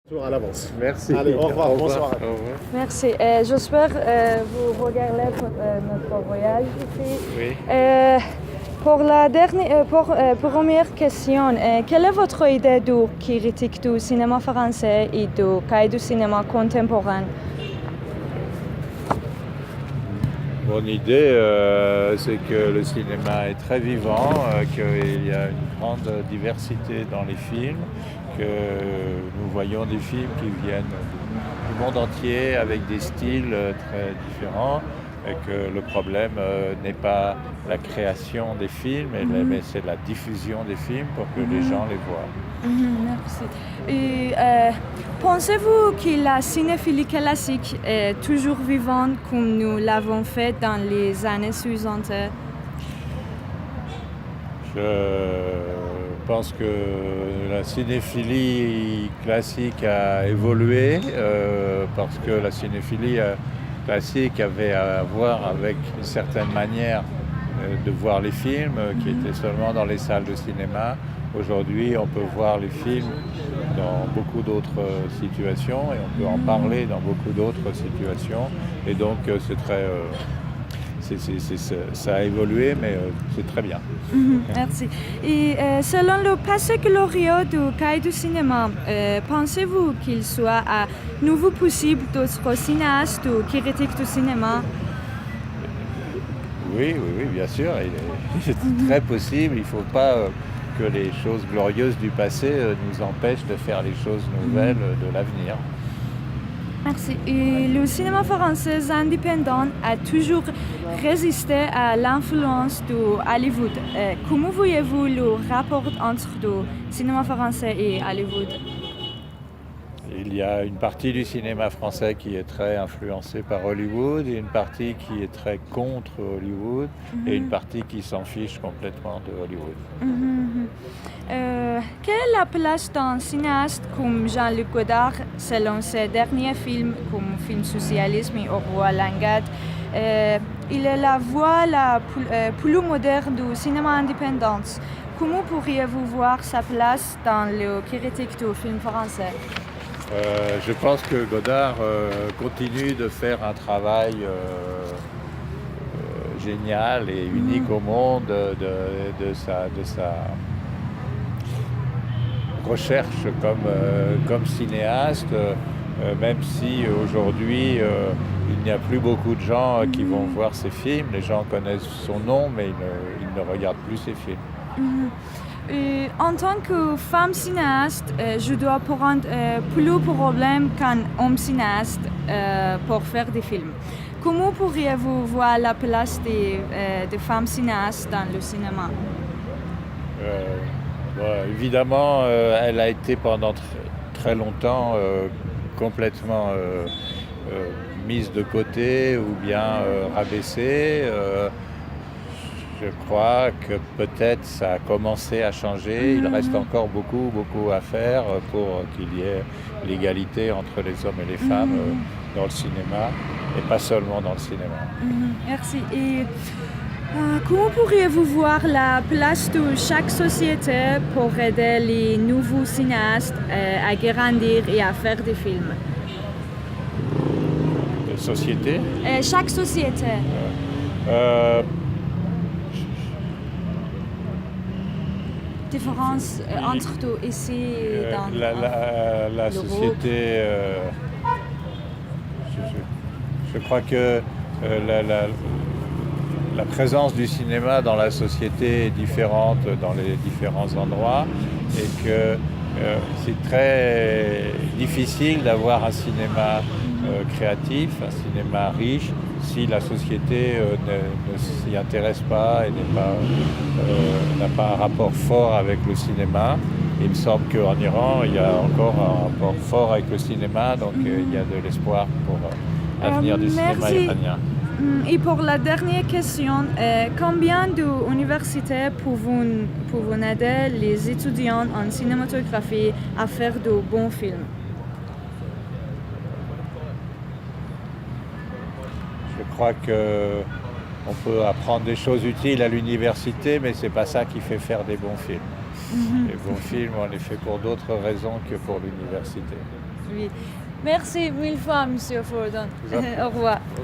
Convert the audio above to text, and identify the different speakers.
Speaker 1: Toujours à l'avance.
Speaker 2: Merci.
Speaker 1: Allez, au revoir, bonsoir.
Speaker 2: Au revoir.
Speaker 3: Merci. J'espère vous regardez notre voyage ici.
Speaker 2: Oui.
Speaker 3: Pour la dernière, pour première question, quelle est votre idée de critique du cinéma français et du cinéma contemporain?
Speaker 2: Mon idée, c'est que le cinéma est très vivant, qu'il y a une grande diversité dans les films, que nous voyons des films qui viennent du monde entier avec des styles très différents, et que le problème n'est pas la création des films, mais c'est la diffusion des films pour que les gens les voient.
Speaker 3: Merci. Et pensez-vous que la cinéphilie classique est toujours vivante comme nous l'avons fait dans les années suivantes?
Speaker 2: Je pense que la cinéphilie classique a évolué parce que la cinéphilie classique avait à voir avec une certaine manière de voir les films qui étaient seulement dans les salles de cinéma. Aujourd'hui, on peut voir les films dans beaucoup d'autres situations et on peut en parler dans beaucoup d'autres situations. Et donc, c'est très... ça a évolué, mais c'est très bien.
Speaker 3: Merci. Et selon le passé glorieux du cahier du cinéma, pensez-vous qu'il soit à nouveau possible d'autres cinéastes ou critiques du cinéma?
Speaker 2: Oui, bien sûr. C'est très possible. Il ne faut pas que les choses glorieuses du passé nous empêchent de faire les choses nouvelles de l'avenir.
Speaker 3: Merci. Et le cinéma français indépendant a toujours résisté à l'influence de Hollywood. Comment voyez-vous le rapport entre le cinéma français et Hollywood?
Speaker 2: Il y a une partie du cinéma français qui est très influencée par Hollywood et une partie qui est très contre Hollywood et une partie qui s'en fiche complètement de Hollywood.
Speaker 3: Quelle est la place d'un cinéaste comme Jean-Luc Godard selon ses derniers films comme Film Socialisme et Au roi Langade? Il est la voix la plus moderne du cinéma indépendant. Comment pourriez-vous voir sa place dans le critique du film français?
Speaker 2: Je pense que Godard continue de faire un travail génial et unique au monde de sa recherche comme cinéaste, même si aujourd'hui il n'y a plus beaucoup de gens qui vont voir ses films. Les gens connaissent son nom, mais ils ne regardent plus ses films.
Speaker 3: En tant que femme cinéaste, je dois prendre plus de problèmes qu'un homme cinéaste pour faire des films. Comment pourriez-vous voir la place des femmes cinéastes dans le cinéma?
Speaker 2: Évidemment, elle a été pendant très longtemps complètement mise de côté ou bien rabaissée. Je crois que peut-être ça a commencé à changer. Il reste encore beaucoup à faire pour qu'il y ait l'égalité entre les hommes et les femmes dans le cinéma et pas seulement dans le cinéma.
Speaker 3: Merci. Et comment pourriez-vous voir la place de chaque société pour aider les nouveaux cinéastes à grandir et à faire des films?
Speaker 2: Société?
Speaker 3: Chaque société. Différence entre tout ici et dans
Speaker 2: la société, je crois que la présence du cinéma dans la société est différente dans les différents endroits et que c'est très difficile d'avoir un cinéma créatif, un cinéma riche, si la société ne s'y intéresse pas et n'a pas un rapport fort avec le cinéma. Il me semble qu'en Iran, il y a encore un rapport fort avec le cinéma, donc il y a de l'espoir pour l'avenir du cinéma iranien.
Speaker 3: Et pour la dernière question, combien d'universités pouvons aider les étudiants en cinématographie à faire de bons films?
Speaker 2: Je crois qu'on peut apprendre des choses utiles à l'université, mais ce n'est pas ça qui fait faire des bons films. Les bons films, on les fait pour d'autres raisons que pour l'université.
Speaker 3: Oui. Merci mille fois, Monsieur Fordon.
Speaker 2: Vous en prie.
Speaker 3: Au revoir.
Speaker 2: Ok.